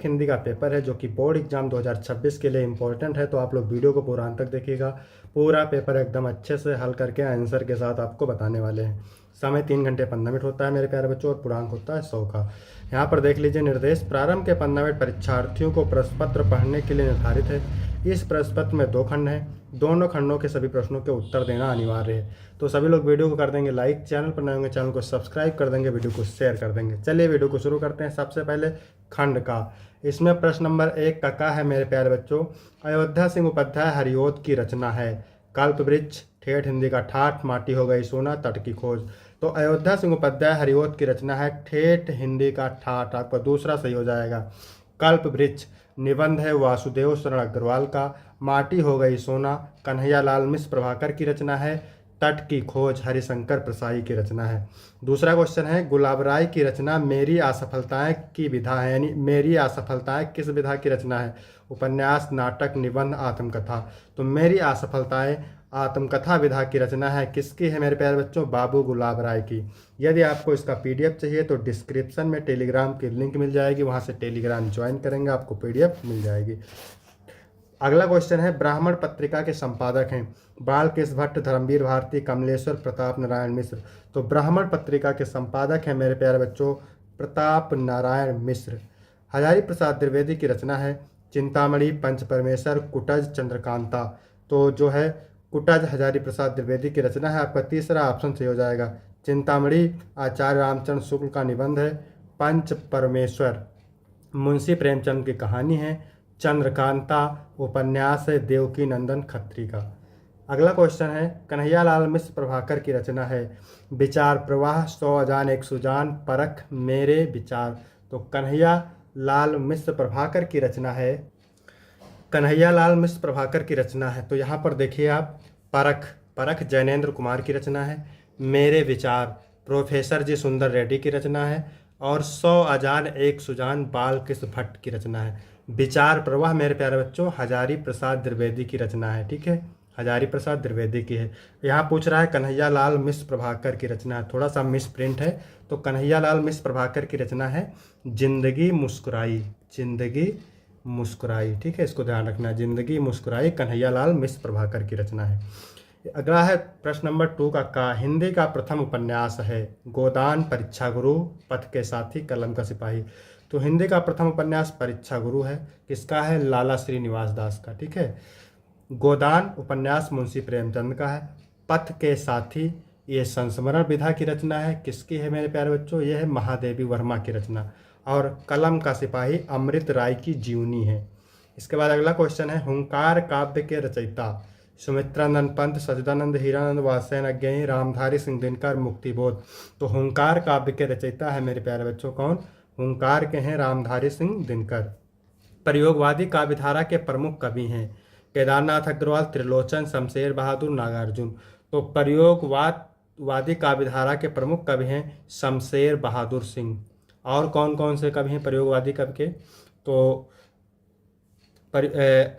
हिंदी का पेपर है जो कि बोर्ड एग्जाम 2026 के लिए इम्पोर्टेंट है, तो आप लोग वीडियो को पूरा अंत तक देखिएगा। पूरा पेपर एकदम अच्छे से हल करके आंसर के साथ आपको बताने वाले हैं। समय 3 घंटे 15 मिनट होता है मेरे प्यारे बच्चों, और पूर्णांक होता है 100 का। यहाँ पर देख लीजिए निर्देश। प्रारंभ के 15 मिनट परीक्षार्थियों को प्रश्न पत्र पढ़ने के लिए निर्धारित है। इस प्रश्न पत्र में 2 खंड हैं, दोनों खंडों के सभी प्रश्नों के उत्तर देना अनिवार्य है। तो सभी लोग वीडियो को कर देंगे लाइक, चैनल पर नए होंगे चैनल को सब्सक्राइब कर देंगे, वीडियो को शेयर कर देंगे। चलिए वीडियो को शुरू करते हैं। सबसे पहले खंड का, इसमें प्रश्न नंबर 1 का है मेरे प्यारे बच्चों। अयोध्या सिंह उपाध्याय हरिओद की रचना है। कल्प वृक्ष, ठेठ हिंदी का ठाठ, माटी हो गई सोना, तट की खोज। तो अयोध्या सिंह उपाध्याय हरिओद की रचना है, ठेठ हिंदी का ठाठ, आपका दूसरा सही हो जाएगा। कल्प वृक्ष निबंध है वासुदेव शरण अग्रवाल का। माटी हो गई सोना कन्हैया लाल मिश्र प्रभाकर की रचना है। तट की खोज हरिशंकर प्रसाई की रचना है। दूसरा क्वेश्चन है, गुलाब राय की रचना मेरी असफलताएं की विधा है, यानी मेरी असफलताएं किस विधा की रचना है? उपन्यास, नाटक, निबंध, आत्मकथा। तो मेरी असफलताएं आत्मकथा विधा की रचना है। किसकी है मेरे प्यारे बच्चों? बाबू गुलाब राय की। यदि आपको इसका पीडीएफ चाहिए तो डिस्क्रिप्शन में टेलीग्राम की लिंक मिल जाएगी, वहां से टेलीग्राम ज्वाइन करेंगे, आपको पीडीएफ मिल जाएगी। अगला क्वेश्चन है, ब्राह्मण पत्रिका के संपादक हैं बालकृष्ण भट्ट, धर्मवीर भारती, कमलेश्वर प्रताप नारायण मिश्र। तो ब्राह्मण पत्रिका के संपादक हैं मेरे प्यारे बच्चों प्रताप नारायण मिश्र। हजारी प्रसाद द्विवेदी की रचना है चिंतामणि, पंच परमेश्वर, कुटज, चंद्रकांता। तो जो है कुटज हजारी प्रसाद द्विवेदी की रचना है, आपका तीसरा ऑप्शन सही हो जाएगा। चिंतामणि आचार्य रामचंद्र शुक्ल का निबंध है। पंच परमेश्वर मुंशी प्रेमचंद की कहानी है। चंद्रकांता उपन्यास है देवकी नंदन खत्री का। अगला क्वेश्चन है, कन्हैया लाल मिश्र प्रभाकर की रचना है विचार प्रवाह, 100 अजान एक सुजान, परख, मेरे विचार। तो कन्हैया लाल मिश्र प्रभाकर की रचना है, कन्हैया लाल मिश्र प्रभाकर की रचना है। तो यहाँ पर देखिए आप, परख, परख जैनेन्द्र कुमार की रचना है। मेरे विचार प्रोफेसर जी सुंदर रेड्डी की रचना है। और 100 अजान एक सुजान बालकृष्ण भट्ट की रचना है। विचार प्रवाह मेरे प्यारे बच्चों हजारी प्रसाद द्विवेदी की रचना है, ठीक है, हजारी प्रसाद द्विवेदी की है। यहाँ पूछ रहा है कन्हैया लाल मिश्र प्रभाकर की रचना है, थोड़ा सा मिस प्रिंट है। तो कन्हैया लाल मिश्र प्रभाकर की रचना है जिंदगी मुस्कुराई, जिंदगी मुस्कुराई, ठीक है, इसको ध्यान रखना, जिंदगी मुस्कुराई कन्हैया लाल मिश्र प्रभाकर की रचना है। अगला है प्रश्न नंबर 2 का हिंदी का प्रथम उपन्यास है गोदान, परीक्षा गुरु, पथ के साथी, कलम का सिपाही। तो हिंदी का प्रथम उपन्यास परीक्षा गुरु है, किसका है? लाला श्रीनिवास दास का, ठीक है। गोदान उपन्यास मुंशी प्रेमचंद का है। पथ के साथी ये संस्मरण विधा की रचना है, किसकी है मेरे प्यारे बच्चों? ये है महादेवी वर्मा की रचना। और कलम का सिपाही अमृत राय की जीवनी है। इसके बाद अगला क्वेश्चन है, हुंकार काव्य के रचयिता सुमित्रानंद पंत, सच्चिदानंद हीरानंद, वात्स्यायन अज्ञेय, रामधारी सिंह दिनकर, मुक्तिबोध। तो हुंकार काव्य के रचयिता है मेरे प्यारे बच्चों कौन? हुंकार के हैं रामधारी सिंह दिनकर। प्रयोगवादी काव्यधारा के प्रमुख कवि हैं केदारनाथ अग्रवाल, त्रिलोचन, शमशेर बहादुर, नागार्जुन। तो प्रयोगवादी काव्यधारा के प्रमुख कवि हैं शमशेर बहादुर सिंह। और कौन कौन से कवि हैं प्रयोगवादी कवि के? तो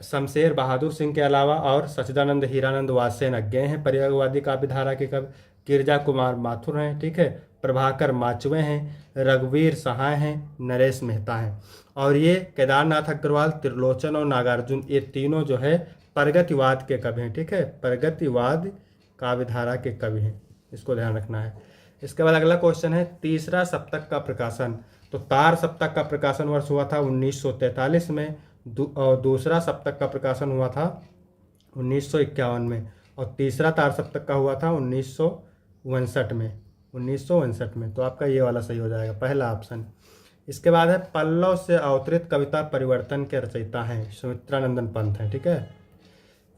शमशेर बहादुर सिंह के अलावा और सच्चिदानंद हीरानंद, वात्स्यायन अज्ञेय हैं प्रयोगवादी काव्यधारा के कवि। गिरजा कुमार माथुर हैं, ठीक है, प्रभाकर माचवे हैं, रघुवीर सहाय हैं, नरेश मेहता हैं। और ये केदारनाथ अग्रवाल, त्रिलोचन और नागार्जुन, ये तीनों जो है प्रगतिवाद के कवि हैं, ठीक है, प्रगतिवाद काव्यधारा के कवि हैं, इसको ध्यान रखना है। इसके बाद अगला क्वेश्चन है, तीसरा सप्तक का प्रकाशन। तो तार सप्तक का प्रकाशन वर्ष हुआ था 1943 में, और दूसरा सप्तक का प्रकाशन हुआ था 1951 में, और तीसरा तार सप्तक का हुआ था 1959 में, 1959 में। तो आपका ये वाला सही हो जाएगा, पहला ऑप्शन। इसके बाद है, पल्लव से अवतरित कविता परिवर्तन के रचयिता हैं सुमित्रानंदन पंत हैं, ठीक है।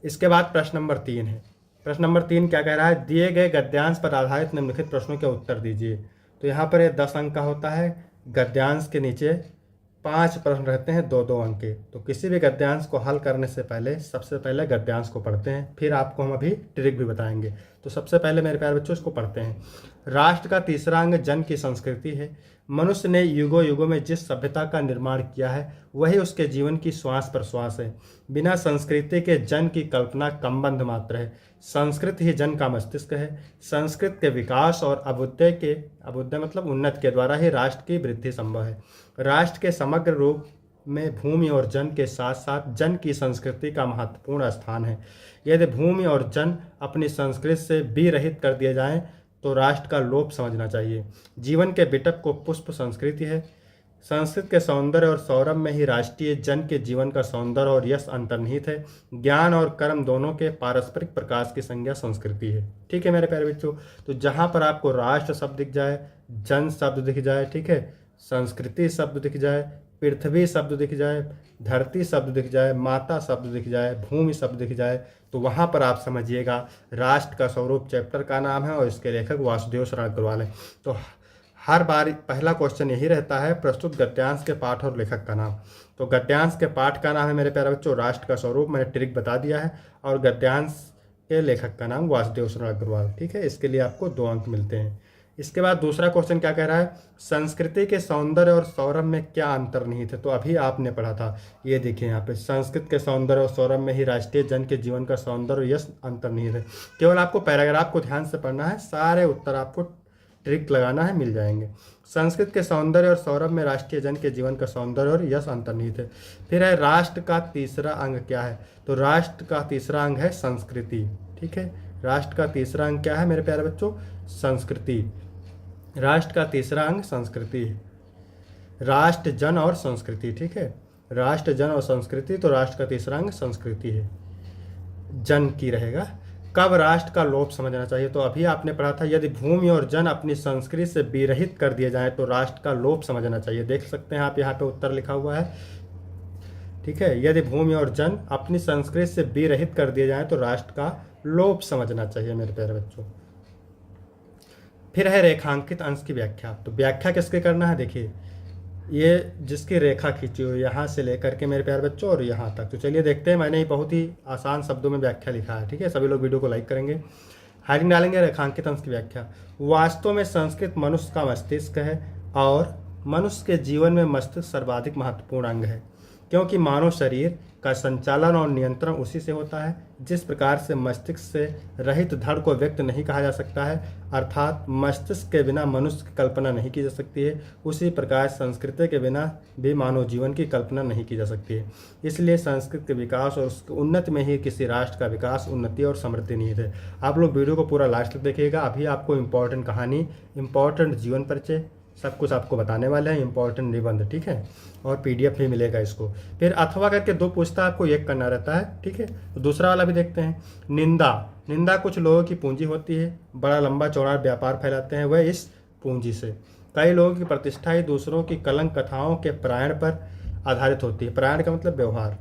इसके बाद प्रश्न नंबर 3 है। प्रश्न नंबर 3 क्या कह रहा है? दिए गए गद्यांश पर आधारित निम्नलिखित प्रश्नों के उत्तर दीजिए। तो यहाँ पर ये 10 अंक का होता है। गद्यांश के नीचे 5 प्रश्न रहते हैं 2-2 अंक के। तो किसी भी गद्यांश को हल करने से पहले सबसे पहले गद्यांश को पढ़ते हैं, फिर आपको हम अभी ट्रिक भी बताएंगे। तो सबसे पहले मेरे प्यारे बच्चों इसको पढ़ते हैं। राष्ट्र का तीसरा अंग जन की संस्कृति है। मनुष्य ने युगों युगों में जिस सभ्यता का निर्माण किया है वही उसके जीवन की श्वास प्रश्वास है। बिना संस्कृति के जन की कल्पना कमबंध मात्र है। संस्कृत ही जन का मस्तिष्क है। संस्कृत के विकास और अभ्युदय मतलब उन्नति के द्वारा ही राष्ट्र की वृद्धि संभव है। राष्ट्र के समग्र रूप में भूमि और जन के साथ साथ जन की संस्कृति का महत्वपूर्ण स्थान है। यदि भूमि और जन अपनी संस्कृति से विरहित कर दिए जाएं तो राष्ट्र का लोप समझना चाहिए। जीवन के बिटप को पुष्प संस्कृति है। संस्कृत के सौंदर्य और सौरभ में ही राष्ट्रीय जन के जीवन का सौंदर्य और यश अंतर्निहित है। ज्ञान और कर्म दोनों के पारस्परिक प्रकाश की संज्ञा संस्कृति है। ठीक है मेरे प्यारे बच्चों, तो जहाँ पर आपको राष्ट्र शब्द दिख जाए, जन शब्द दिख जाए, ठीक है, संस्कृति शब्द दिख जाए, पृथ्वी शब्द दिख जाए, धरती शब्द दिख जाए, माता शब्द दिख जाए, भूमि शब्द दिख जाए, तो वहाँ पर आप समझिएगा राष्ट्र का स्वरूप चैप्टर का नाम है और इसके लेखक वासुदेव शरण अग्रवाल है। तो हर बार पहला क्वेश्चन यही रहता है, प्रस्तुत गद्यांश के पाठ और लेखक का नाम। तो गद्यांश के पाठ का नाम है मेरे प्यारे बच्चों राष्ट्र का स्वरूप, मैंने ट्रिक बता दिया है, और गद्यांश के लेखक का नाम वासुदेव शरण अग्रवाल। ठीक है, इसके लिए आपको 2 अंक मिलते हैं। इसके बाद दूसरा क्वेश्चन क्या कह रहा है, संस्कृति के सौंदर्य और सौरभ में क्या अंतर्निहित है। तो अभी आपने पढ़ा था, ये देखिए यहाँ पे, संस्कृत के सौंदर्य और सौरभ में ही राष्ट्रीय जन के जीवन का सौंदर्य और यश अंतर्निहित है। केवल आपको पैराग्राफ को ध्यान से पढ़ना है, सारे उत्तर आपको ट्रिक लगाना है, मिल जाएंगे। संस्कृत के सौंदर्य और सौरभ में राष्ट्रीय जन के जीवन का सौंदर्य और यश अंतर्निहित है। फिर है राष्ट्र का तीसरा अंग क्या है। तो राष्ट्र का तीसरा अंग है संस्कृति। ठीक है, राष्ट्र का तीसरा अंग क्या है मेरे प्यारे बच्चों, संस्कृति। राष्ट्र का तीसरा अंग संस्कृति है। राष्ट्र, जन और संस्कृति। ठीक है, राष्ट्र, जन और संस्कृति, तो राष्ट्र का तीसरा अंग संस्कृति है, जन की रहेगा। कब राष्ट्र का लोप समझना चाहिए। तो अभी आपने पढ़ा था, यदि भूमि और जन अपनी संस्कृति से विरहित कर दिए जाएं तो राष्ट्र का लोप समझना चाहिए। देख सकते हैं आप, यहाँ पे उत्तर लिखा हुआ है। ठीक है, यदि भूमि और जन अपनी संस्कृति से विरहित कर दिए जाएं तो राष्ट्र का लोप समझना चाहिए मेरे प्यारे बच्चों। फिर है रेखांकित अंश की व्याख्या। तो व्याख्या किसके करना है, देखिए ये जिसकी रेखा खींची हुई यहाँ से लेकर के मेरे प्यारे बच्चों और यहाँ तक। तो चलिए देखते हैं, मैंने बहुत ही आसान शब्दों में व्याख्या लिखा है। ठीक है, सभी लोग वीडियो को लाइक करेंगे, हेडिंग डालेंगे रेखांकित अंश की व्याख्या। वास्तव में संस्कृत मनुष्य का मस्तिष्क है और मनुष्य के जीवन में मस्तिष्क सर्वाधिक महत्वपूर्ण अंग है, क्योंकि मानव शरीर का संचालन और नियंत्रण उसी से होता है। जिस प्रकार से मस्तिष्क से रहित धड़ को व्यक्त नहीं कहा जा सकता है, अर्थात मस्तिष्क के बिना मनुष्य की कल्पना नहीं की जा सकती है, उसी प्रकार संस्कृति के बिना भी मानव जीवन की कल्पना नहीं की जा सकती है। इसलिए संस्कृत के विकास और उसकी उन्नति में ही किसी राष्ट्र का विकास, उन्नति और समृद्धि निहित है। आप लोग वीडियो को पूरा लास्ट तक देखिएगा। अभी आपको इम्पोर्टेंट कहानी, इम्पोर्टेंट जीवन परिचय सब कुछ आपको बताने वाले हैं, इंपॉर्टेंट निबंध। ठीक है, और PDF भी मिलेगा इसको। फिर अथवा करके 2 पूछता आपको, 1 करना रहता है। ठीक है, तो दूसरा वाला भी देखते हैं। निंदा। निंदा कुछ लोगों की पूंजी होती है, बड़ा लंबा चौड़ा व्यापार फैलाते हैं वह इस पूंजी से। कई लोगों की प्रतिष्ठा ही दूसरों की कलंक कथाओं के प्रायण पर आधारित होती है। प्रायण का मतलब व्यवहार।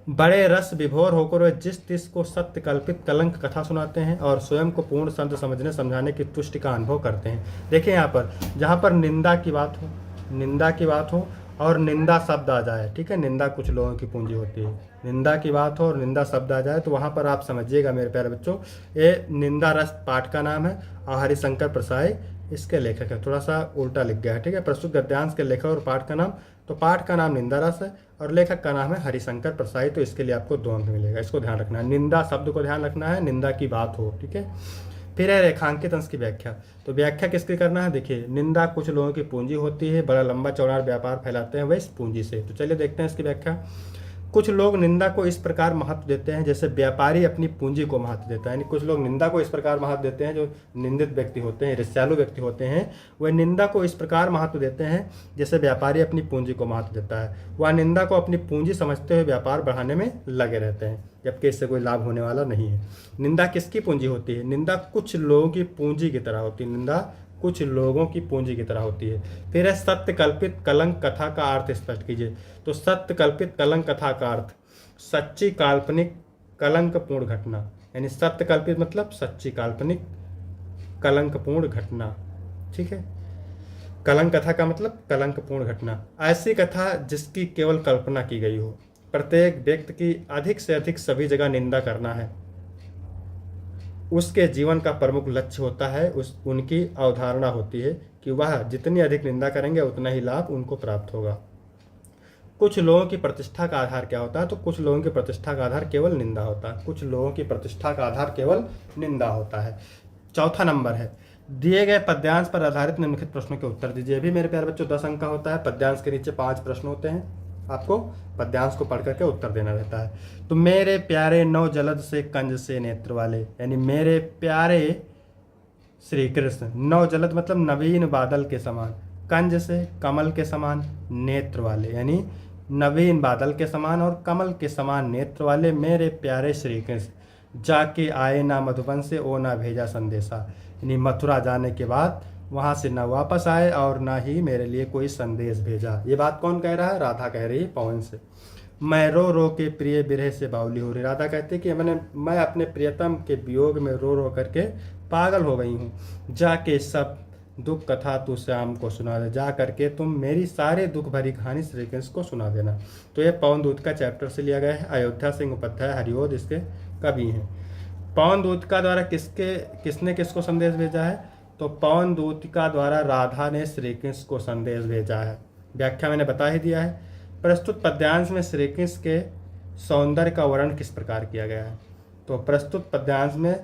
बड़े रस विभोर होकर वे जिस तिस को सत्य कल्पित कलंक कथा सुनाते हैं और स्वयं को पूर्ण संत समझने समझाने की तुष्टि का अनुभव करते हैं। देखिए यहाँ पर, जहाँ पर निंदा की बात हो, निंदा की बात हो और निंदा शब्द आ जाए, ठीक है, निंदा कुछ लोगों की पूंजी होती है, निंदा की बात हो और निंदा शब्द आ जाए तो वहाँ पर आप समझिएगा मेरे प्यारे बच्चों, ये निंदा रस पाठ का नाम है और हरिशंकर प्रसाई इसके लेखक है। थोड़ा सा उल्टा लिख गया है। ठीक है, प्रस्तुत गद्यांश के लेखक और पाठ का नाम, तो पाठ का नाम निंदा रस है और लेखक का नाम है हरिशंकर प्रसाई। तो इसके लिए आपको 2 अंक मिलेगा, इसको ध्यान रखना है। निंदा शब्द को ध्यान रखना है, निंदा की बात हो। ठीक है, फिर है रेखांकित अंश की व्याख्या। तो व्याख्या किसकी करना है, देखिए निंदा कुछ लोगों की पूंजी होती है, बड़ा लंबा चौड़ा व्यापार फैलाते हैं वह इस पूंजी से। तो चलिए देखते हैं इसकी व्याख्या। कुछ लोग निंदा को इस प्रकार महत्व देते हैं जैसे व्यापारी अपनी पूंजी को महत्व देता है। यानी कुछ लोग निंदा को इस प्रकार महत्व देते हैं, जो निंदित व्यक्ति होते हैं, ईर्ष्यालु व्यक्ति होते हैं, वह निंदा को इस प्रकार महत्व देते हैं जैसे व्यापारी अपनी पूंजी को महत्व देता है। वह निंदा को अपनी पूंजी समझते हुए व्यापार बढ़ाने में लगे रहते हैं, जबकि इससे कोई लाभ होने वाला नहीं है। निंदा किसकी पूंजी होती है, निंदा कुछ लोगों की पूंजी की तरह होती है, निंदा कुछ लोगों की पूंजी की तरह होती है। फिर है सत्य कल्पित कलंक कथा का अर्थ स्पष्ट कीजिए। तो सत्य कल्पित कलंक कथा का अर्थ सच्ची काल्पनिक कलंकपूर्ण घटना, यानी सत्य कल्पित मतलब सच्ची काल्पनिक कलंकपूर्ण घटना। ठीक है, कलंक कथा का मतलब कलंकपूर्ण घटना, ऐसी कथा जिसकी केवल कल्पना की गई हो। प्रत्येक व्यक्ति की अधिक से अधिक सभी जगह निंदा करना है, उसके जीवन का प्रमुख लक्ष्य होता है। उनकी अवधारणा होती है कि वह जितनी अधिक निंदा करेंगे उतना ही लाभ उनको प्राप्त होगा। कुछ लोगों की प्रतिष्ठा का आधार क्या होता है, तो कुछ लोगों की प्रतिष्ठा का आधार केवल निंदा होता है। कुछ लोगों की प्रतिष्ठा का आधार केवल निंदा होता है। चौथा नंबर है दिए गए पद्यांश पर आधारित निम्नलिखित प्रश्नों के उत्तर दीजिए। भी मेरे प्यारे बच्चों 10 अंक का होता है। पद्यांश के नीचे 5 प्रश्न होते हैं, आपको पद्यांश को पढ़ करके उत्तर देना रहता है। तो मेरे प्यारे नौ जलद से कंज से नेत्र वाले, यानी मेरे प्यारे श्री कृष्ण, नौ जलद मतलब नवीन बादल के समान, कंज से कमल के समान, नेत्र वाले यानी नवीन बादल के समान और कमल के समान नेत्र वाले मेरे प्यारे श्री कृष्ण, जाके आए ना मधुबन से ओ ना भेजा संदेशा, यानी मथुरा जाने के बाद वहाँ से ना वापस आए और ना ही मेरे लिए कोई संदेश भेजा। ये बात कौन कह रहा है? राधा कह रही है पवन से। मैं रो रो के प्रिय बिरह से बावली हो रही, राधा कहती है कि मैं अपने प्रियतम के वियोग में रो रो करके पागल हो गई हूँ। जाके सब दुख कथा तू श्याम को सुना दे, जा करके तुम मेरी सारे दुख भरी कहानी श्री कृष्ण को सुना देना। तो ये पवन दूत का चैप्टर से लिया गया है। अयोध्या सिंह उपाध्याय हरिओद इसके कवि हैं। पवन दूत का द्वारा किसने किसको संदेश भेजा है? तो पवन दूत का द्वारा राधा ने श्री कृष्ण को संदेश भेजा है। व्याख्या मैंने बता ही दिया है। प्रस्तुत पद्यांश में श्री कृष्ण के सौंदर्य का वर्णन किस प्रकार किया गया है? तो प्रस्तुत पद्यांश में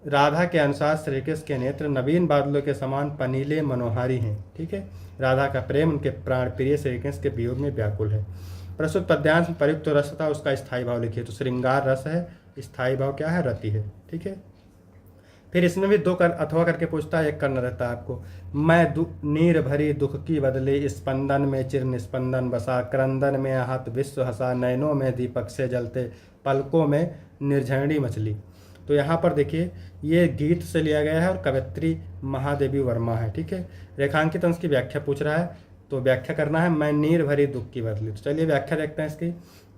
राधा के अनुसार श्री कृष्ण के नेत्र नवीन बादलों के समान पनीले मनोहारी हैं। ठीक है, राधा का प्रेम उनके प्राण प्रिय श्री कृष्ण के वियोग में व्याकुल है। प्रस्तुत पद्यांश में प्रयुक्त रस था उसका स्थायी भाव लिखिए। तो श्रृंगार रस है, स्थायी भाव क्या है? रति है। ठीक है, फिर इसमें भी दो कर अथवा करके पूछता है, एक करना रहता है आपको। मैं नीर भरी दुख की बदले स्पंदन में चिर निस्पंदन बसा, क्रंदन में आहत विश्व हंसा, नयनों में दीपक से जलते, पलकों में निर्झरणी मछली। तो यहाँ पर देखिए ये गीत से लिया गया है और कवयित्री महादेवी वर्मा है। ठीक है, रेखांकित अंश की व्याख्या पूछ रहा है, तो व्याख्या करना है मैं नीर भरी दुख की बदली। तो चलिए व्याख्या देखते हैं इसकी।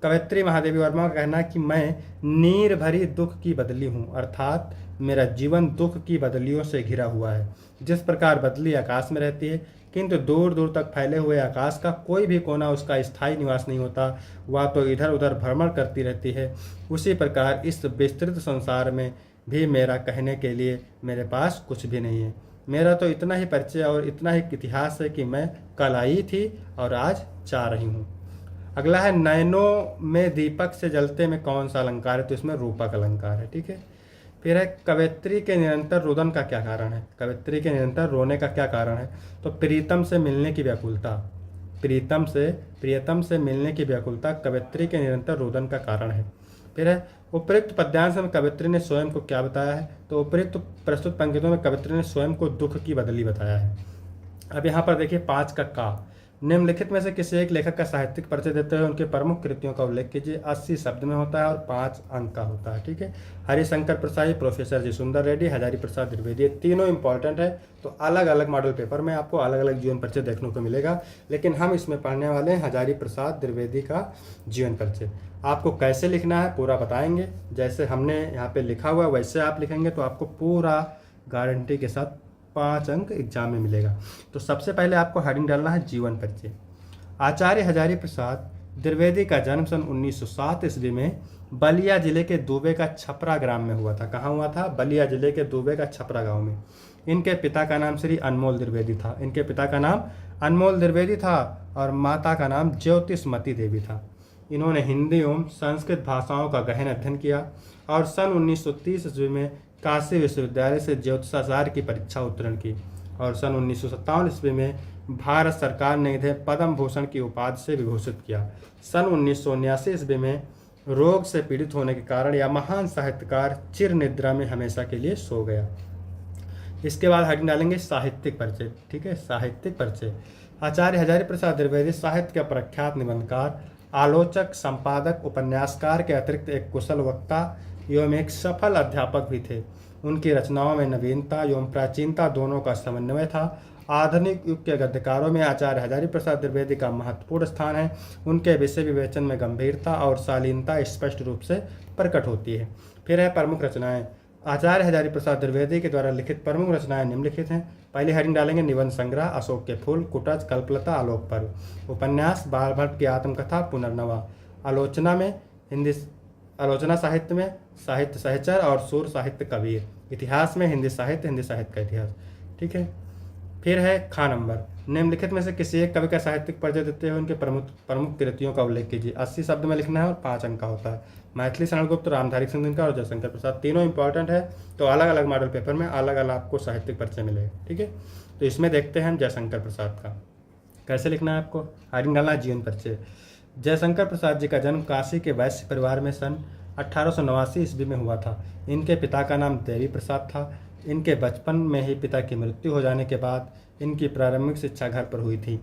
कवयित्री महादेवी वर्मा का कहना है कि मैं नीर भरी दुख की बदली हूँ, अर्थात मेरा जीवन दुख की बदलियों से घिरा हुआ है। जिस प्रकार बदली आकाश में रहती है किंतु दूर दूर तक फैले हुए आकाश का कोई भी कोना उसका स्थायी निवास नहीं होता, वह तो इधर उधर भ्रमण करती रहती है, उसी प्रकार इस विस्तृत संसार में भी मेरा कहने के लिए मेरे पास कुछ भी नहीं है। मेरा तो इतना ही परिचय और इतना ही इतिहास है कि मैं कल आई थी और आज जा रही हूँ। अगला है नयनों में दीपक से जलते में कौन सा अलंकार है? तो इसमें रूपक अलंकार है। ठीक है, फिर है कवयित्री के निरंतर रुदन का क्या कारण है? कवयित्री के निरंतर रोने का क्या कारण है? तो प्रीतम से मिलने की व्याकुलता, प्रियतम से मिलने की व्याकुलता कवयित्री के निरंतर रुदन का कारण है। फिर है उपयुक्त पद्यांश में कवयित्री ने स्वयं को क्या बताया है? तो उपयुक्त प्रस्तुत पंक्तियों में कवयित्री ने स्वयं को दुख की बदली बताया है। अब यहाँ पर देखिए 5 का निम्नलिखित में से किसी एक लेखक का साहित्यिक परिचय देते हुए उनके प्रमुख कृतियों का उल्लेख कीजिए। 80 शब्द में होता है और 5 अंक का होता है। ठीक है, हरिशंकर प्रसाद, प्रोफेसर जी सुंदर रेड्डी, हजारी प्रसाद द्विवेदी, ये तीनों इंपॉर्टेंट है। तो अलग अलग मॉडल पेपर में आपको अलग अलग जीवन परिचय देखने को मिलेगा, लेकिन हम इसमें पढ़ने वाले हैं हजारी प्रसाद द्विवेदी का जीवन परिचय। आपको कैसे लिखना है पूरा बताएंगे, जैसे हमने यहाँ पे लिखा हुआ है वैसे आप लिखेंगे तो आपको पूरा गारंटी के साथ 5 अंक एग्जाम में मिलेगा। तो सबसे पहले आपको हेडिंग डालना है जीवन परिचय। आचार्य हजारी प्रसाद द्विवेदी का जन्म सन 1907 ईस्वी में बलिया जिले के दुबे का छपरा ग्राम में हुआ था। कहाँ हुआ था? बलिया जिले के दुबे का छपरा गांव में। इनके पिता का नाम श्री अनमोल द्विवेदी था। इनके पिता का नाम अनमोल द्विवेदी था और माता का नाम ज्योतिषमती देवी था। इन्होंने हिंदी एवं संस्कृत भाषाओं का गहन अध्ययन किया और सन 1930 ईस्वी में काशी विश्वविद्यालय से ज्योतिषाचार्य की परीक्षा उत्तीर्ण की और सन 1957 ईस्वी में भारत सरकार ने इन्हें पद्म भूषण की उपाधि से विभूषित किया। सन 1979 ईस्वी में रोग से पीड़ित होने के कारण यह महान साहित्यकार चिर निद्रा में हमेशा के लिए सो गया। इसके बाद हेडिंग डालेंगे साहित्यिक परिचय। ठीक है, साहित्यिक परिचय। आचार्य हजारी प्रसाद द्विवेदी साहित्य के प्रख्यात निबंधकार, आलोचक, संपादक, उपन्यासकार के अतिरिक्त एक कुशल वक्ता एवं एक सफल अध्यापक भी थे। उनकी रचनाओं में नवीनता एवं प्राचीनता दोनों का समन्वय था। आधुनिक युग के गद्यकारों में आचार्य हजारी प्रसाद द्विवेदी का महत्वपूर्ण स्थान है। उनके विषय विवेचन में गंभीरता और शालीनता स्पष्ट रूप से प्रकट होती है। फिर है प्रमुख रचनाएं। आचार्य हजारी प्रसाद द्विवेदी के द्वारा लिखित प्रमुख रचनाएं निम्नलिखित हैं। पहली हेडिंग डालेंगे निबंध संग्रह अशोक के फूल, कुटज, कल्पलता, आलोक पर्व। उपन्यास बाल भट्ट की आत्मकथा पुनर्नवा। आलोचना में आलोचना साहित्य में साहित्य सहचर और सूर साहित्य कबीर। इतिहास में हिंदी साहित्य का इतिहास। ठीक है, फिर है खा नंबर, निम्नलिखित में से किसी एक कवि का साहित्यिक परिचय देते हुए उनके प्रमुख प्रमुख कृतियों का उल्लेख कीजिए। 80 शब्द में लिखना है और 5 अंक का होता है। मैथिली शरण गुप्त, रामधारी सिंह दिनकर और जयशंकर प्रसाद, तीनों इंपॉर्टेंट है, तो अलग अलग मॉडल पेपर में अलग अलग आपको साहित्यिक परिचय मिलेगा। ठीक है, तो इसमें देखते हैं हम जयशंकर प्रसाद का कैसे लिखना है आपको। हेडिंग डालना जीवन परिचय। जयशंकर प्रसाद जी का जन्म काशी के वैश्य परिवार में सन 1889 ईस्वी में हुआ था। इनके पिता का नाम देवी प्रसाद था। इनके बचपन में ही पिता की मृत्यु हो जाने के बाद इनकी प्रारंभिक शिक्षा घर पर हुई थी।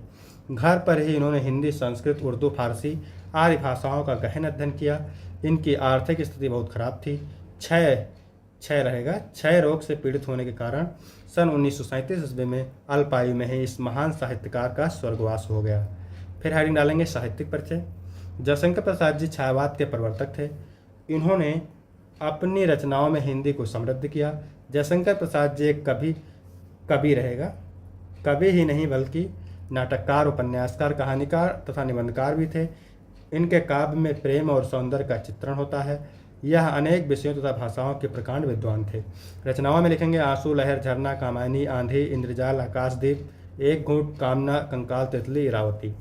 घर पर ही इन्होंने हिंदी, संस्कृत, उर्दू, फारसी आदि भाषाओं का गहन अध्ययन किया। इनकी आर्थिक स्थिति बहुत खराब थी। क्षय रोग से पीड़ित होने के कारण सन 1937 ईस्वी में अल्पायु में ही इस महान साहित्यकार का स्वर्गवास हो गया। फिर हेडिंग डालेंगे साहित्यिक परिचय। जयशंकर प्रसाद जी छायावाद के प्रवर्तक थे। इन्होंने अपनी रचनाओं में हिंदी को समृद्ध किया। जयशंकर प्रसाद जी एक कवि ही नहीं बल्कि नाटककार, उपन्यासकार, कहानीकार तथा निबंधकार भी थे। इनके काव्य में प्रेम और सौंदर्य का चित्रण होता है। यह अनेक विषयों तथा भाषाओं के प्रकांड विद्वान थे। रचनाओं में लिखेंगे आंसू, लहर, झरना, कामायनी, आंधी, इंद्रजाल, आकाशदीप, एक घूंट, कामना, कंकाल, तितली, इरावती।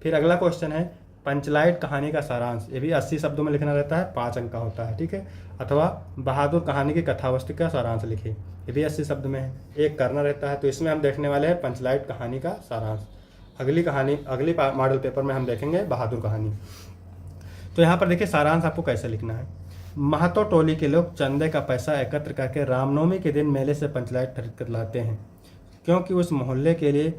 फिर अगला क्वेश्चन है पंचलाइट कहानी का सारांश। ये भी 80 शब्दों में लिखना रहता है, 5 अंक का होता है। ठीक है, अथवा बहादुर कहानी की कथावस्तु का सारांश लिखिए, ये भी 80 शब्द में है, एक करना रहता है। तो इसमें हम देखने वाले हैं पंचलाइट कहानी का सारांश। अगली मॉडल पेपर में हम देखेंगे बहादुर कहानी। तो यहाँ पर देखिए सारांश आपको कैसे लिखना है। महतो टोली के लोग चंदे का पैसा एकत्र करके रामनवमी के दिन मेले से पंचलाइट खरीद कर लाते हैं, क्योंकि उस मोहल्ले के लिए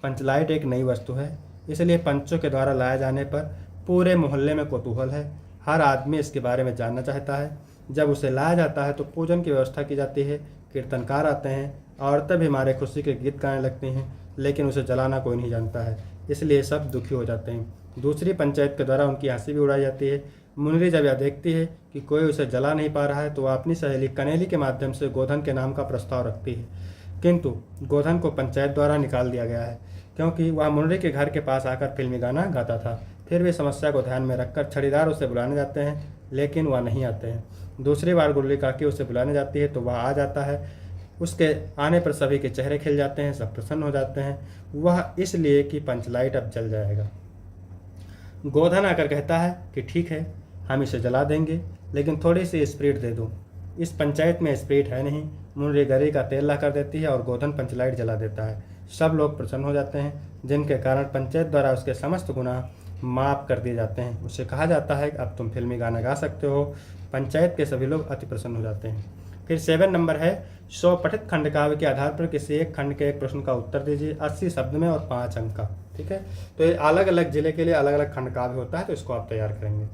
पंचलाइट एक नई वस्तु है। इसलिए पंचों के द्वारा लाए जाने पर पूरे मोहल्ले में कौतूहल है। हर आदमी इसके बारे में जानना चाहता है। जब उसे लाया जाता है तो पूजन की व्यवस्था की जाती है, कीर्तनकार आते हैं, औरतें भी हमारे खुशी के गीत गाने लगती हैं, लेकिन उसे जलाना कोई नहीं जानता है, इसलिए सब दुखी हो जाते हैं। दूसरी पंचायत के द्वारा उनकी हंसी भी उड़ाई जाती है। मुनरी जब यह देखती है कि कोई उसे जला नहीं पा रहा है तो वह अपनी सहेली कनेली के माध्यम से गोधन के नाम का प्रस्ताव रखती है, किंतु गोधन को पंचायत द्वारा निकाल दिया गया है, क्योंकि वह मुनरी के घर के पास आकर फिल्मी गाना गाता था। फिर भी समस्या को ध्यान में रखकर छड़ीदार उसे बुलाने जाते हैं, लेकिन वह नहीं आते हैं। दूसरी बार गुल्ली काकी उसे बुलाने जाती है तो वह आ जाता है। उसके आने पर सभी के चेहरे खिल जाते हैं, सब प्रसन्न हो जाते हैं। वह इसलिए कि पंचलाइट अब जल जाएगा। गोधन आकर कहता है कि ठीक है, हम इसे जला देंगे, लेकिन थोड़ी सी स्प्रिट दे दो। इस पंचायत में स्प्रिट है नहीं। मुनरी गरी का तेल ला कर देती है और गोधन पंचलाइट जला देता है। सब लोग प्रसन्न हो जाते हैं, जिनके कारण पंचायत द्वारा उसके समस्त गुनाह माफ़ कर दिए जाते हैं। उससे कहा जाता है कि अब तुम फिल्मी गाना गा सकते हो। पंचायत के सभी लोग अति प्रसन्न हो जाते हैं। फिर 7 नंबर है 100 पठित खंडकाव्य के आधार पर किसी एक खंड के एक प्रश्न का उत्तर दीजिए, 80 शब्द में और 5 अंक का। ठीक है, तो ये अलग अलग जिले के लिए अलग अलग खंडकाव्य होता है, तो इसको आप तैयार करेंगे।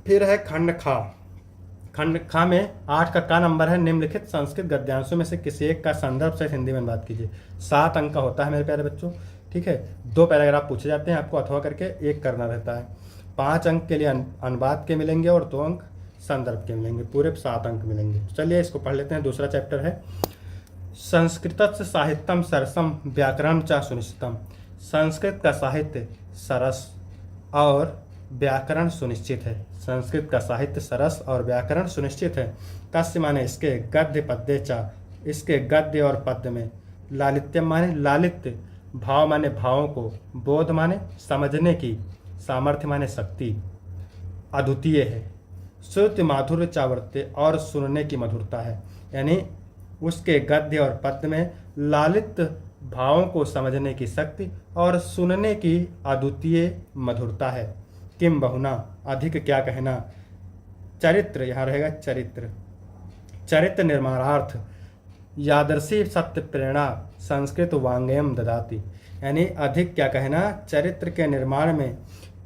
फिर है खंड खा। खंड खा में 8 का नंबर है निम्नलिखित संस्कृत गद्यांशों में से किसी एक का संदर्भ से हिंदी में बात कीजिए। 7 अंक का होता है मेरे प्यारे बच्चों। ठीक है, 2 पैराग्राफ पूछे जाते हैं, आपको अथवा करके एक करना रहता है। 5 अंक के लिए अनुवाद के मिलेंगे और 2 अंक संदर्भ के मिलेंगे, पूरे 7 अंक मिलेंगे। चलिए इसको पढ़ लेते हैं। दूसरा चैप्टर है संस्कृत साहित्यम सरसम व्याकरण च सुनिश्चितम। संस्कृत का साहित्य सरस और व्याकरण सुनिश्चित है। संस्कृत का साहित्य सरस और व्याकरण सुनिश्चित है। कस्य माने इसके, गद्य पद्य च इसके गद्य और पद्य में, लालित्यम माने लालित्य, भाव माने भावों को, बोध माने समझने की, सामर्थ्य माने शक्ति, अद्वितीय है। श्रुति माधुर्य चावर्त्य और सुनने की मधुरता है, यानी उसके गद्य और पद्य में लालित्य, भावों को समझने की शक्ति और सुनने की अद्वितीय मधुरता है। किम बहुना, अधिक क्या कहना। चरित्र, यहाँ रहेगा चरित्र, चरित्र निर्माणार्थ यादर्शी सत्य प्रेरणा संस्कृत वांग्मयम ददाति, यानी अधिक क्या कहना, चरित्र के निर्माण में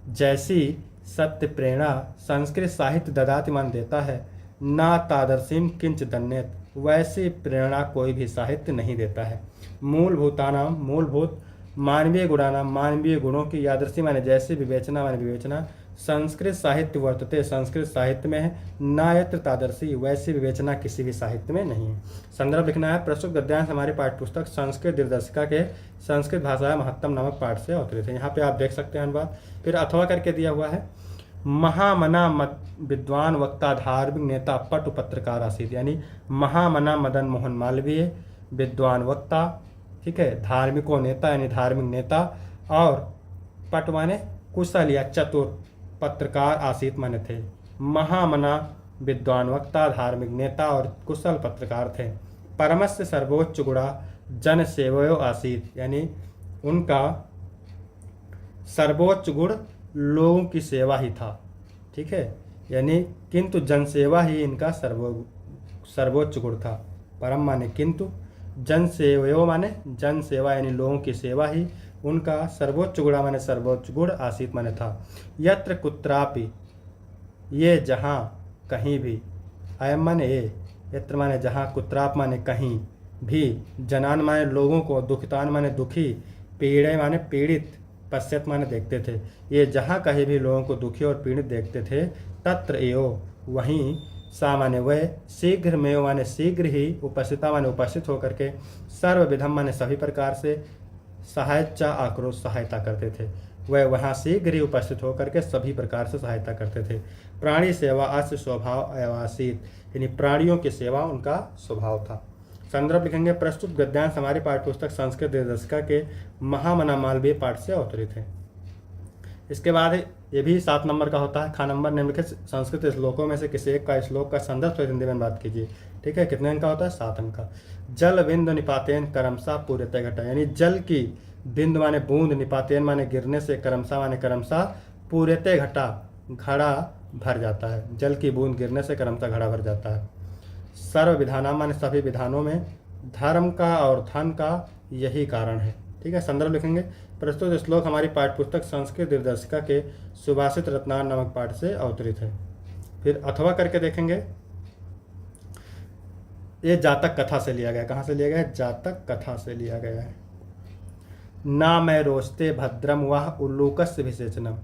जैसी सत्य प्रेरणा संस्कृत साहित्य ददाति मान देता है, ना तादर्शीम किंच दन्यत, वैसी प्रेरणा कोई भी साहित्य नहीं देता है। मूलभूतानाम, मूलभूत, मानवीय गुणानाम, मानवीय गुणों की, यादृशी माने जैसे, विवेचना माने विवेचना, संस्कृत साहित्य वर्तते, संस्कृत साहित्य में है, ना यत्र तादर्शी, वैसी विवेचना किसी भी साहित्य में नहीं है। संदर्भ लिखना है। प्रस्तुत गद्यांश हमारी पाठ्यपुस्तक संस्कृत दिग्दर्शिका के संस्कृत भाषा महत्तम नामक पाठ से अवतरित है। यहाँ पे आप देख सकते हैं अनुवाद। फिर अथवा करके दिया हुआ है। महामना विद्वान वक्ता धार्मिक नेता पटु पत्रकार आसित, यानी महामना मदन मोहन मालवीय विद्वान वक्ता, ठीक है, धार्मिको नेता यानी धार्मिक नेता, और पट माने कुशल या चतुर, पत्रकार आसीत माने थे। महामना विद्वान वक्ता, धार्मिक नेता और कुशल पत्रकार थे। परमस्य सर्वोच्च गुणा जन सेवयो आसीत, यानी उनका सर्वोच्च गुण लोगों की सेवा ही था, ठीक है, यानी किंतु जनसेवा ही इनका सर्वोच्च गुण था। परम माने किंतु, जन सेवयो माने जन सेवा यानी लोगों की सेवा ही उनका सर्वोच्च गुण माने सर्वोच्च गुण आसीत माने था। यत्र कुत्रापि, ये जहाँ कहीं भी, अयम माने ये, यत्र माने जहाँ, कुत्राप माने कहीं भी, जनान माने लोगों को, दुखितान माने दुखी, पीड़े माने पीड़ित, पश्चात माने देखते थे। ये जहाँ कहीं भी लोगों को दुखी और पीड़ित देखते थे, तत्र एव वहीं, सा माने वह, शीघ्र में माने शीघ्र ही, उपस्थिता माने उपस्थित होकर के, सर्वविधम माने सभी प्रकार से, सहायता आक्रोश सहायता करते थे। वह वहाँ शीघ्र ही उपस्थित होकर के सभी प्रकार से सहायता करते थे। प्राणी सेवा अस्य स्वभाव अयवासीत, यानी प्राणियों की सेवा उनका स्वभाव था। संदर्भ लिखेंगे, प्रस्तुत गद्यांश हमारी पाठ्यपुस्तक संस्कृत दशका के महामना मालवीय पाठ से अवतरित है। इसके बाद ये भी 7 नंबर का होता है। खा नंबर, निम्नलिखित संस्कृत श्लोकों में से किसी एक का श्लोक का संदर्भ सहित हिंदी में बात कीजिए, ठीक है। कितने अंक का होता है? 7 अंक का। जल बिंदु निपातेन करमसा पूर्यते घटा, यानी जल की बिंदु माने बूंद, निपातेन माने गिरने से, करमसा माने करमसा, पूर्यते घटा घड़ा भर जाता है। जल की बूंद गिरने से करमसा घड़ा भर जाता है। सर्व विधाना माने सभी विधानों में, धर्म का और धन का यही कारण है, ठीक है। संदर्भ लिखेंगे, प्रस्तुत श्लोक हमारी पाठ्यपुस्तक संस्कृत दिनदर्शिका के सुभाषित रत्नान नामक पाठ से अवतरित है। फिर अथवा करके देखेंगे, ये जातक कथा से लिया गया। कहाँ से लिया गया है? जातक कथा से लिया गया है। ना मैं रोस्ते भद्रम वह उल्लूकस्य विशेषणम,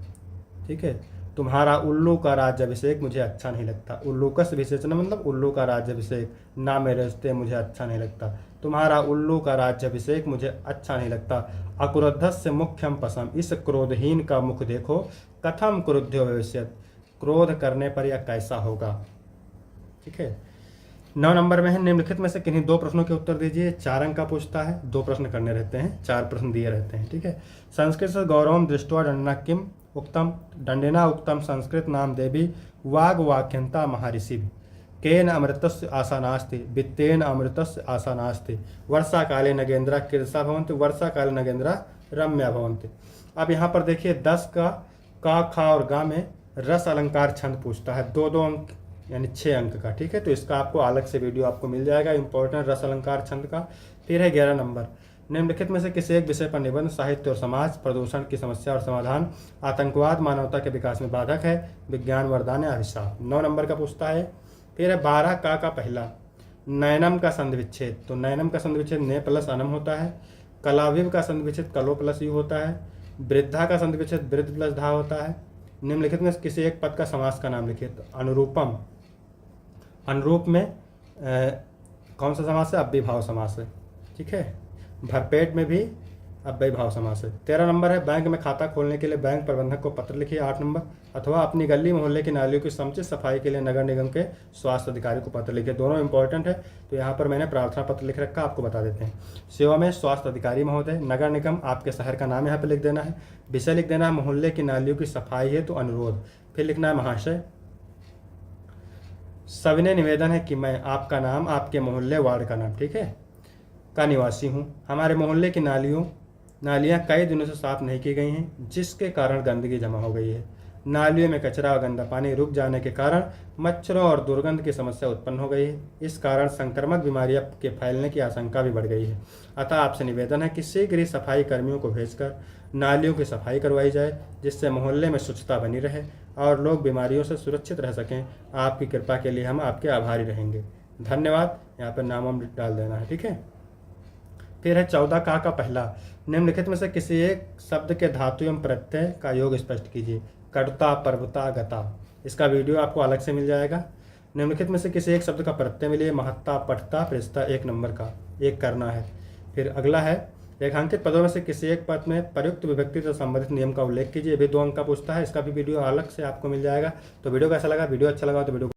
ठीक है। तुम्हारा उल्लू का राज्याभिषेक मुझे अच्छा नहीं लगता। उल्लूकस्य विशेषणम मतलब उल्लू का राज्याभिषेक। ना मैं रोस्ते मुझे अच्छा नहीं लगता, तुम्हारा उल्लू का राज्याभिषेक मुझे अच्छा नहीं लगता। अक्रोधस्य मुख्यम पसम, इस क्रोधहीन का मुख देखो। कथम क्रुद्धो भविष्यत्, क्रोध करने पर यह कैसा होगा, ठीक है। 9 नंबर में है, निम्नलिखित में से किन्हीं 2 प्रश्नों के उत्तर दीजिए। 4 अंक का पूछता है, 2 प्रश्न करने रहते हैं, 4 प्रश्न दिए रहते हैं, ठीक है। संस्कृत से गौरवम दृष्टवा दंडना किम उक्तम, दंडेना उक्तम संस्कृत नाम देवी वाग वाक्यंता महर्षि। केन अमृतस्य आशा नास्ति, वित्तेन अमृतस्य आशा नास्ति। वर्षा काले नगेंद्रा कीर्षा भवन्ति, वर्षा काले नगेंद्रा रम्या भवन्ति। अब यहाँ पर देखिए 10 का खा और गा में रस अलंकार छंद पूछता है, 2-2 अंक यानी 6 अंक का, ठीक है। तो इसका आपको अलग से वीडियो आपको मिल जाएगा, इंपॉर्टेंट रस अलंकार छंद का। फिर है 11 नंबर, निम्नलिखित में से किसी एक विषय पर निबंध, साहित्य और समाज, प्रदूषण की समस्या और समाधान, आतंकवाद मानवता के विकास में बाधक है, विज्ञान वरदान या अभिशाप। 9 नंबर का पूछता है। फिर है 12 का पहला, नयनम का संधि विच्छेद। तो नयनम का संधि विच्छेद ने प्लस अनम होता है। कलाविव का संधि विच्छेद कलो प्लस यू होता है। वृद्धा का संधि विच्छेद वृद्ध प्लस धा होता है। निम्नलिखित में किसी एक पद का समास का नाम लिखिए। तो अनुरूपम, अनुरूप में कौन सा समास है? अव्ययीभाव समास है, ठीक है। भरपेट में भी अव्ययीभाव समास है। 13 नंबर है, बैंक में खाता खोलने के लिए बैंक प्रबंधक को पत्र लिखिए। 8 नंबर, अथवा अपनी गली मोहल्ले की नालियों की समुचित सफाई के लिए नगर निगम के स्वास्थ्य अधिकारी को पत्र लिखिए। दोनों इंपॉर्टेंट है, तो यहाँ पर मैंने प्रार्थना पत्र लिख रखा, आपको बता देते हैं। सेवा में स्वास्थ्य अधिकारी महोदय, नगर निगम आपके शहर का नाम यहाँ पर लिख देना है, विषय लिख देना है मोहल्ले की नालियों की सफाई है तो अनुरोध, फिर लिखना है महाशय। सविनय निवेदन है कि मैं आपका नाम, आपके मोहल्ले वार्ड का नाम, ठीक है, का निवासी हूँ। हमारे मोहल्ले की नालियाँ कई दिनों से साफ नहीं की गई हैं, जिसके कारण गंदगी जमा हो गई है। नालियों में कचरा और गंदा पानी रुक जाने के कारण मच्छरों और दुर्गंध की समस्या उत्पन्न हो गई है। इस कारण संक्रामक बीमारियां के फैलने की आशंका भी बढ़ गई है। अतः आपसे निवेदन है कि शीघ्र ही सफाई कर्मियों को भेजकर नालियों की सफाई करवाई जाए, जिससे मोहल्ले में स्वच्छता बनी रहे और लोग बीमारियों से सुरक्षित रह सकें। आपकी कृपा के लिए हम आपके आभारी रहेंगे। धन्यवाद। यहाँ पर नाम डाल देना है, ठीक है। फिर है 14 का पहला, निम्नलिखित में से किसी एक शब्द के धातु एवं प्रत्यय का योग स्पष्ट कीजिए। कटुता, पर्वता, गता। इसका वीडियो आपको अलग से मिल जाएगा। निम्नलिखित में से किसी एक शब्द का प्रत्यय मिलिए। महत्ता, पठता, पृष्ठता। 1 नंबर का एक करना है। फिर अगला है, रेखांकित पदों में से किसी एक पद में प्रयुक्त विभक्ति से संबंधित नियम का उल्लेख कीजिए। भी 2 अंक का पूछता है, इसका भी वीडियो अलग से आपको मिल जाएगा। तो वीडियो कैसा लगा? वीडियो अच्छा लगा तो वीडियो